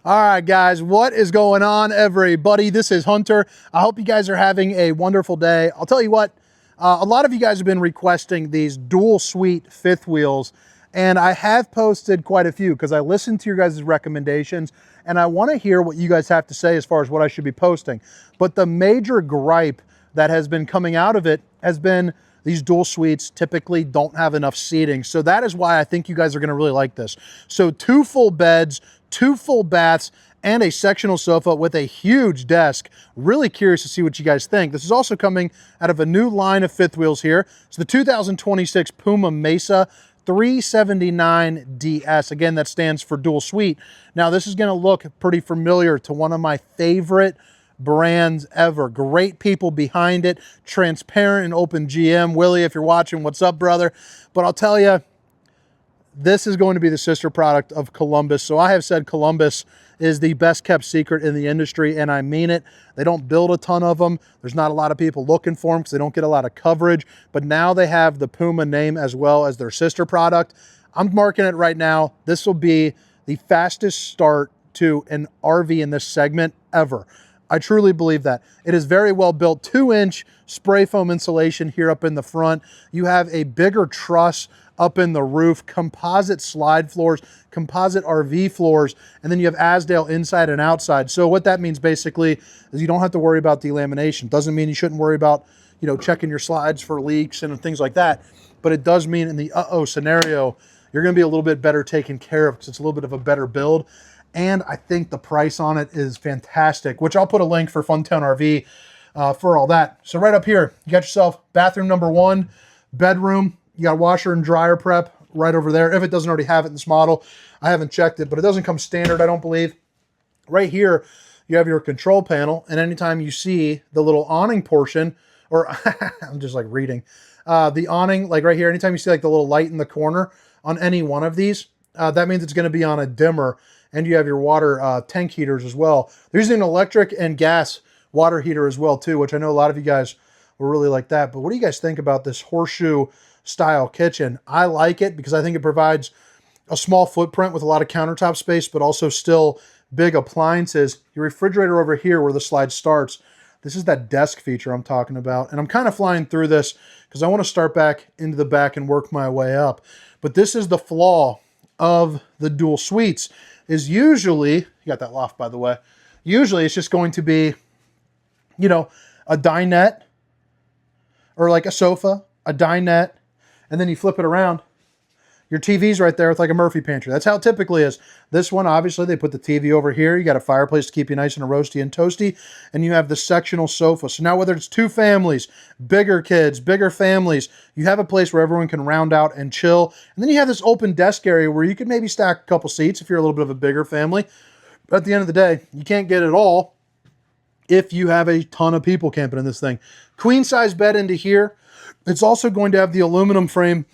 All right, guys, what is going on, everybody? This is Hunter. I hope you guys are having a wonderful day. I'll tell you what, a lot of you guys have been requesting these dual suite fifth wheels, and I have posted quite a few because I listened to your guys' recommendations, and I want to hear what you guys have to say as far as what I should be posting. But the major gripe that has been coming out of it has been these dual suites typically don't have enough seating. So that is why I think you guys are gonna really like this. So 2 full beds, 2 full baths, and a sectional sofa with a huge desk. Really curious to see what you guys think. This is also coming out of a new line of fifth wheels here. It's the 2026 Puma Mesa 379DS. Again, that stands for dual suite. Now this is gonna look pretty familiar to one of my favorite brands ever. Great people behind it, transparent and open GM. Willie, if you're watching, what's up, brother? But I'll tell you, this is going to be the sister product of Columbus. So I have said Columbus is the best kept secret in the industry, and I mean it. They don't build a ton of them. There's not a lot of people looking for them because they don't get a lot of coverage, but now they have the Puma name as well as their sister product. I'm marking it right now. This will be the fastest start to an RV in this segment ever. I truly believe that. It is very well built, 2-inch spray foam insulation here up in the front. You have a bigger truss up in the roof, composite slide floors, composite RV floors, and then you have Azdale inside and outside. So what that means basically is you don't have to worry about delamination. Doesn't mean you shouldn't worry about, you know, checking your slides for leaks and things like that. But it does mean in the uh-oh scenario, you're gonna be a little bit better taken care of because it's a little bit of a better build. And I think the price on it is fantastic, which I'll put a link for Funtown RV for all that. So right up here, you got yourself bathroom number 1, bedroom. You got washer and dryer prep right over there. If it doesn't already have it in this model, I haven't checked it, but it doesn't come standard, I don't believe. Right here, you have your control panel. And anytime you see the little awning portion, or I'm just like reading, the awning, like right here, anytime you see like the little light in the corner on any one of these, that means it's going to be on a dimmer. And you have your water tank heaters as well. There's an electric and gas water heater as well too, which I know a lot of you guys will really like that. But what do you guys think about this horseshoe style kitchen? I like it because I think it provides a small footprint with a lot of countertop space, but also still big appliances. Your refrigerator over here where the slide starts, this is that desk feature I'm talking about. And I'm kind of flying through this because I want to start back into the back and work my way up. But this is the flaw of the dual suites. Is usually, you got that loft by the way, usually it's just going to be, you know, a dinette or like a sofa, a dinette, and then you flip it around. Your TV's right there with like a Murphy pantry. That's how it typically is. This one, obviously, they put the TV over here. You got a fireplace to keep you nice and roasty and toasty, and you have the sectional sofa. So now whether it's 2 families, bigger kids, bigger families, you have a place where everyone can round out and chill. And then you have this open desk area where you could maybe stack a couple seats if you're a little bit of a bigger family. But at the end of the day, you can't get it all if you have a ton of people camping in this thing. Queen size bed into here. It's also going to have the aluminum frame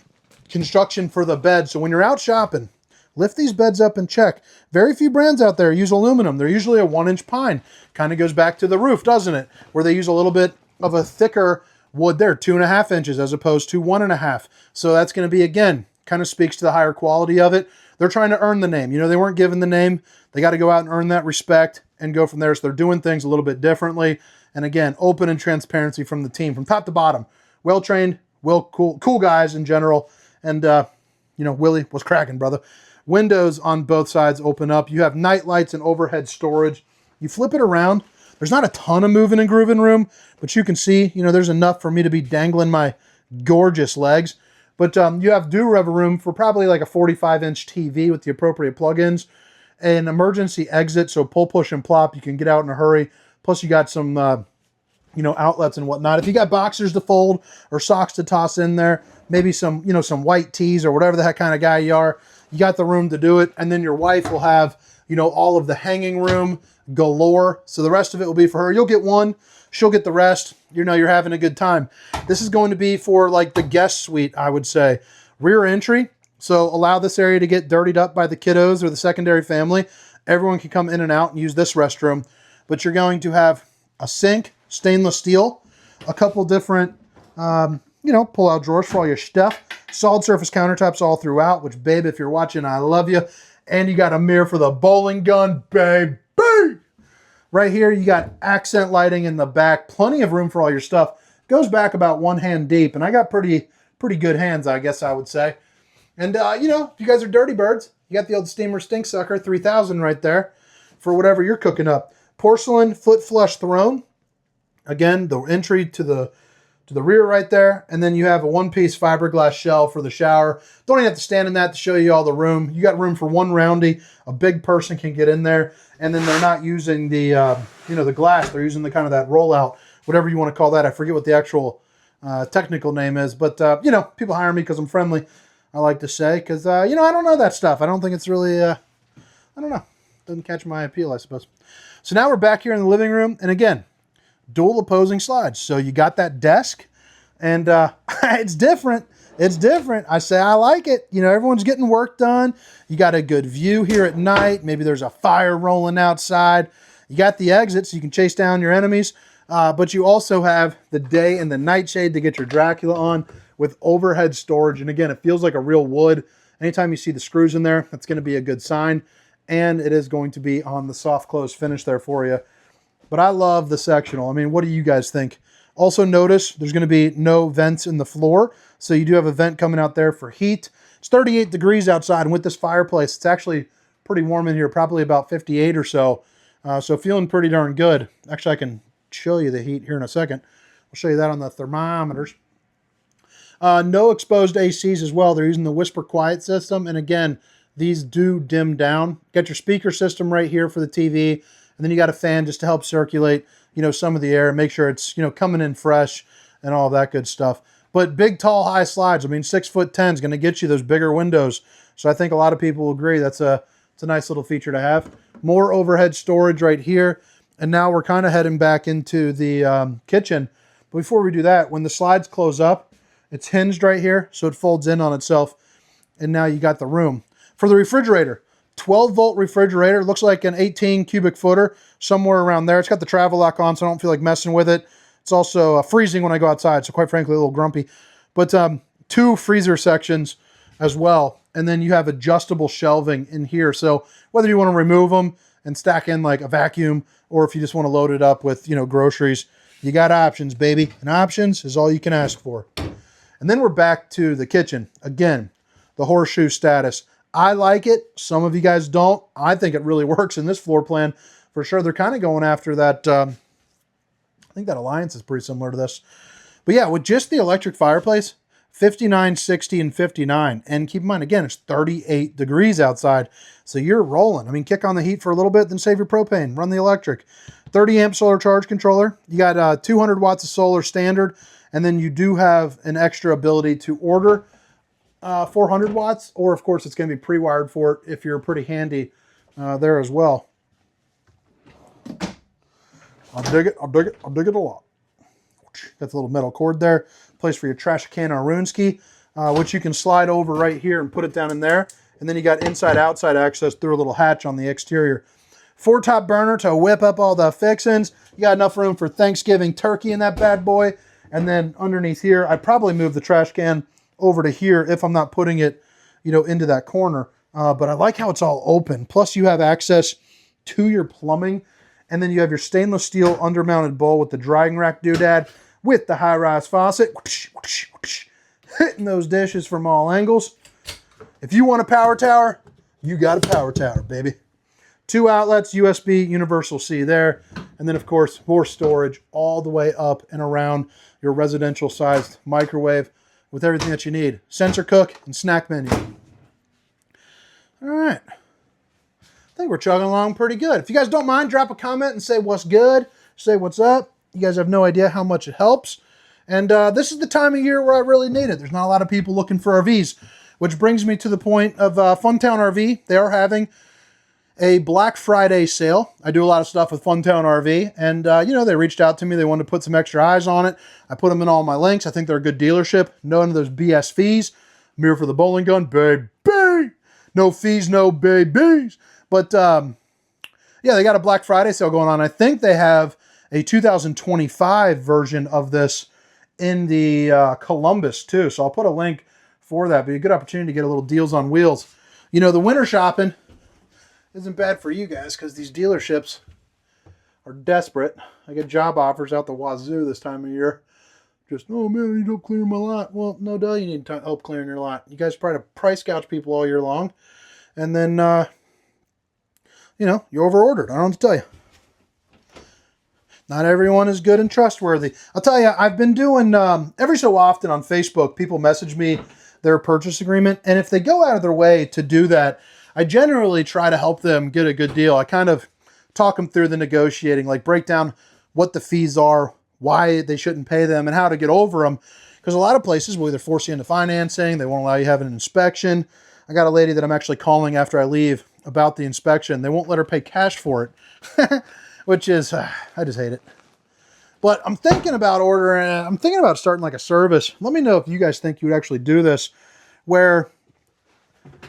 construction for the bed. So when you're out shopping, lift these beds up and check. Very few brands out there use aluminum. They're usually a 1-inch pine. Kind of goes back to the roof, doesn't it? Where they use a little bit of a thicker wood there, 2.5 inches as opposed to 1.5. So that's going to be, again, kind of speaks to the higher quality of it. They're trying to earn the name. You know, they weren't given the name. They got to go out and earn that respect and go from there. So they're doing things a little bit differently. And again, open and transparency from the team, from top to bottom. Well-trained, cool guys in general. And, you know, Willie was cracking, brother. Windows on both sides open up. You have night lights and overhead storage. You flip it around. There's not a ton of moving and grooving room, but you can see, you know, there's enough for me to be dangling my gorgeous legs. But you have do-rubber room for probably like a 45-inch TV with the appropriate plugins. An emergency exit, so pull, push, and plop. You can get out in a hurry. Plus, you got some, you know, outlets and whatnot. If you got boxers to fold or socks to toss in there, maybe some, you know, some white tees or whatever the heck kind of guy you are, you got the room to do it. And then your wife will have, you know, all of the hanging room galore. So the rest of it will be for her. You'll get one, she'll get the rest. You know, you're having a good time. This is going to be for like the guest suite, I would say. Rear entry. So allow this area to get dirtied up by the kiddos or the secondary family. Everyone can come in and out and use this restroom. But you're going to have a sink, stainless steel, a couple different, you know, pull-out drawers for all your stuff. Solid surface countertops all throughout, which, babe, if you're watching, I love you. And you got a mirror for the bowling gun, baby. Right here, you got accent lighting in the back. Plenty of room for all your stuff. Goes back about 1 hand deep, and I got pretty good hands, I guess I would say. And, you know, if you guys are dirty birds, you got the old steamer stink sucker 3000 right there for whatever you're cooking up. Porcelain foot flush throne. Again, the entry to the rear right there. And then you have a one-piece fiberglass shell for the shower. Don't even have to stand in that to show you all the room. You got room for one roundy. A big person can get in there. And then they're not using the, you know, the glass. They're using the kind of that rollout, whatever you want to call that. I forget what the actual technical name is. But, you know, people hire me because I'm friendly, I like to say. Because, you know, I don't know that stuff. I don't think it's really, I don't know. Doesn't catch my appeal, I suppose. So now we're back here in the living room. And again, dual opposing slides. So you got that desk. And it's different. It's different. I say I like it. You know, everyone's getting work done. You got a good view here at night. Maybe there's a fire rolling outside. You got the exit so you can chase down your enemies. But you also have the day and the nightshade to get your Dracula on with overhead storage. And again, it feels like a real wood. Anytime you see the screws in there, that's going to be a good sign. And it is going to be on the soft close finish there for you. But I love the sectional. I mean, what do you guys think? Also notice there's going to be no vents in the floor. So you do have a vent coming out there for heat. It's 38 degrees outside. And with this fireplace, it's actually pretty warm in here, probably about 58 or so. So feeling pretty darn good. Actually, I can show you the heat here in a second. I'll show you that on the thermometers. No exposed ACs as well. They're using the Whisper Quiet system. And again, these do dim down. Got your speaker system right here for the TV. And then you got a fan just to help circulate, you know, some of the air and make sure it's, you know, coming in fresh and all that good stuff. But big, tall, high slides. I mean, 6'10" is going to get you those bigger windows. So I think a lot of people will agree it's a nice little feature to have. More overhead storage right here. And now we're kind of heading back into the kitchen. But before we do that, when the slides close up, it's hinged right here. So it folds in on itself. And now you got the room. For the refrigerator, 12-volt refrigerator. Looks like an 18 cubic footer, somewhere around there. It's got the travel lock on, so I don't feel like messing with it. It's also freezing when I go outside, so quite frankly, a little grumpy. But 2 freezer sections as well. And then you have adjustable shelving in here. So whether you want to remove them and stack in like a vacuum, or if you just want to load it up with, you know, groceries, you got options, baby. And options is all you can ask for. And then we're back to the kitchen. Again, the horseshoe status. I like it. Some of you guys don't. I think it really works in this floor plan for sure. They're kind of going after that. I think that Alliance is pretty similar to this. But yeah, with just the electric fireplace, 59, 60, and 59. And keep in mind, again, it's 38 degrees outside. So you're rolling. I mean, kick on the heat for a little bit, then save your propane. Run the electric. 30 amp solar charge controller. You got 200 watts of solar standard. And then you do have an extra ability to order 400 watts, or of course it's going to be pre-wired for it if you're pretty handy there as well. I'll dig it a lot. Got the little metal cord there, place for your trash can or Runesky, which you can slide over right here and put it down in there. And then you got inside-outside access through a little hatch on the exterior. 4-top burner to whip up all the fixings. You got enough room for Thanksgiving turkey in that bad boy. And then underneath here, I'd probably move the trash can over to here if I'm not putting it, you know, into that corner. But I like how it's all open. Plus you have access to your plumbing. And then you have your stainless steel undermounted bowl with the drying rack doodad with the high-rise faucet. Whoosh, whoosh, whoosh, hitting those dishes from all angles. If you want a power tower, you got a power tower, baby. 2 outlets, USB, universal C there. And then, of course, more storage all the way up and around your residential-sized microwave with everything that you need. Sensor cook and snack menu. All right. I think we're chugging along pretty good. If you guys don't mind, drop a comment and say what's good. Say what's up. You guys have no idea how much it helps. And this is the time of year where I really need it. There's not a lot of people looking for RVs, which brings me to the point of Funtown RV. They are having a Black Friday sale. I do a lot of stuff with Funtown RV, and you know, they reached out to me. They wanted to put some extra eyes on it. I put them in all my links. I think they're a good dealership. None of those BS fees. Mirror for the bowling gun, baby. No fees, no babies. But yeah, they got a Black Friday sale going on. I think they have a 2025 version of this in the Columbus too. So I'll put a link for that. Be a good opportunity to get a little deals on wheels. You know, the winter shopping, isn't bad for you guys because these dealerships are desperate. I get job offers out the wazoo this time of year. Just, oh man, I need help clearing my lot. Well, no duh, you need help clearing your lot. You guys try to price gouge people all year long. And then, you know, you're over-ordered. I don't know what to tell you. Not everyone is good and trustworthy. I'll tell you, I've been doing, every so often on Facebook, people message me their purchase agreement. And if they go out of their way to do that, I generally try to help them get a good deal. I kind of talk them through the negotiating, like break down what the fees are, why they shouldn't pay them, and how to get over them. Because a lot of places will either force you into financing, they won't allow you to have an inspection. I got a lady that I'm actually calling after I leave about the inspection. They won't let her pay cash for it, which is, I just hate it. But I'm thinking about starting like a service. Let me know if you guys think you would actually do this, where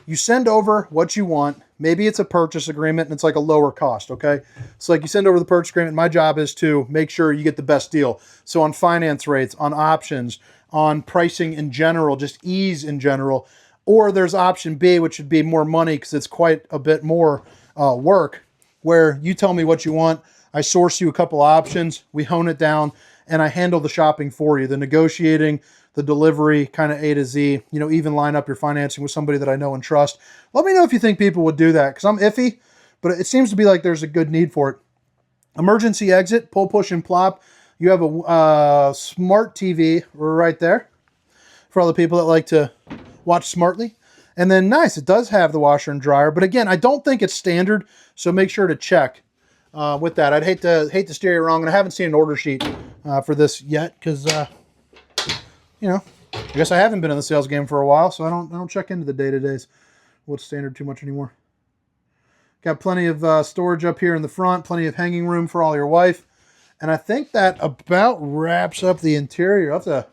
you send over what you want. Maybe it's a purchase agreement and it's like a lower cost, okay? So like you send over the purchase agreement. My job is to make sure you get the best deal. So on finance rates, on options, on pricing in general, just ease in general. Or there's option B, which would be more money because it's quite a bit more work, where you tell me what you want. I source you a couple options. We hone it down and I handle the shopping for you, the negotiating, the delivery, kind of A to Z, you know, even line up your financing with somebody that I know and trust. Let me know if you think people would do that, because I'm iffy, but it seems to be like there's a good need for it. Emergency exit, pull, push, and plop. You have a smart TV right there for all the people that like to watch smartly. And then nice, it does have the washer and dryer, but again, I don't think it's standard, so make sure to check with that. I'd hate to steer you wrong, and I haven't seen an order sheet for this yet, because you know, I guess I haven't been in the sales game for a while, so I don't check into the day-to-days. What's standard too much anymore. Got plenty of storage up here in the front, plenty of hanging room for all your wife. And I think that about wraps up the interior. I'll have to,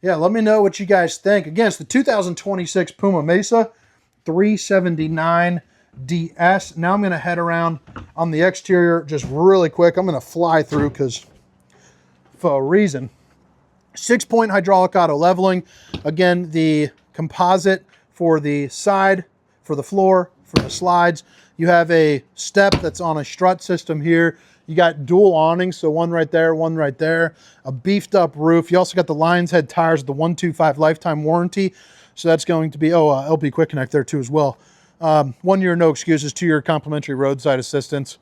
yeah, let me know what you guys think. Again, it's the 2026 Puma Mesa 379DS. Now I'm going to head around on the exterior just really quick. I'm going to fly through because for a reason. 6-point hydraulic auto leveling. Again, the composite for the side, for the floor, for the slides. You have a step that's on a strut system here. You got dual awnings, so one right there, one right there. A beefed up roof. You also got the Lions Head tires, the 125 lifetime warranty. So that's going to be, LP Quick Connect there too as well. 1 year, no excuses, 2 year complimentary roadside assistance,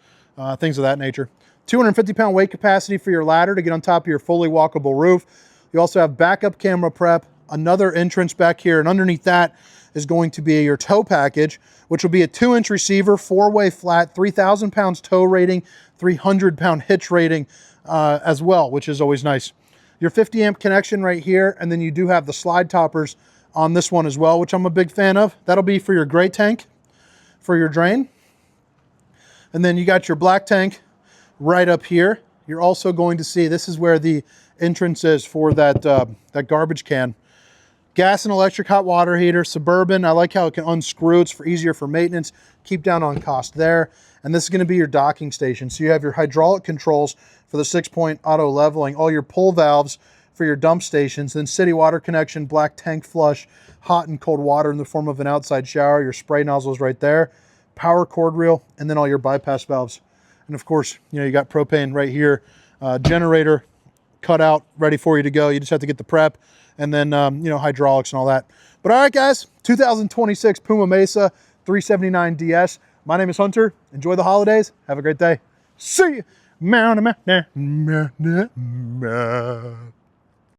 things of that nature. 250-pound weight capacity for your ladder to get on top of your fully walkable roof. You also have backup camera prep, another entrance back here, and underneath that is going to be your tow package, which will be a 2-inch receiver, 4-way flat, 3,000 pounds tow rating, 300-pound hitch rating as well, which is always nice. Your 50-amp connection right here, and then you do have the slide toppers on this one as well, which I'm a big fan of. That'll be for your gray tank, for your drain. And then you got your black tank right up here. You're also going to see, this is where the entrance is for that, that garbage can. Gas and electric hot water heater, Suburban. I like how it can unscrew. It's easier for maintenance. Keep down on cost there. And this is going to be your docking station. So you have your hydraulic controls for the 6-point auto leveling, all your pull valves for your dump stations, then city water connection, black tank flush, hot and cold water in the form of an outside shower, your spray nozzles right there, power cord reel, and then all your bypass valves. And of course, you know, you got propane right here, generator cut out, ready for you to go. You just have to get the prep, and then, you know, hydraulics and all that. But all right, guys, 2026 Puma Mesa 379DS. My name is Hunter. Enjoy the holidays. Have a great day. See you.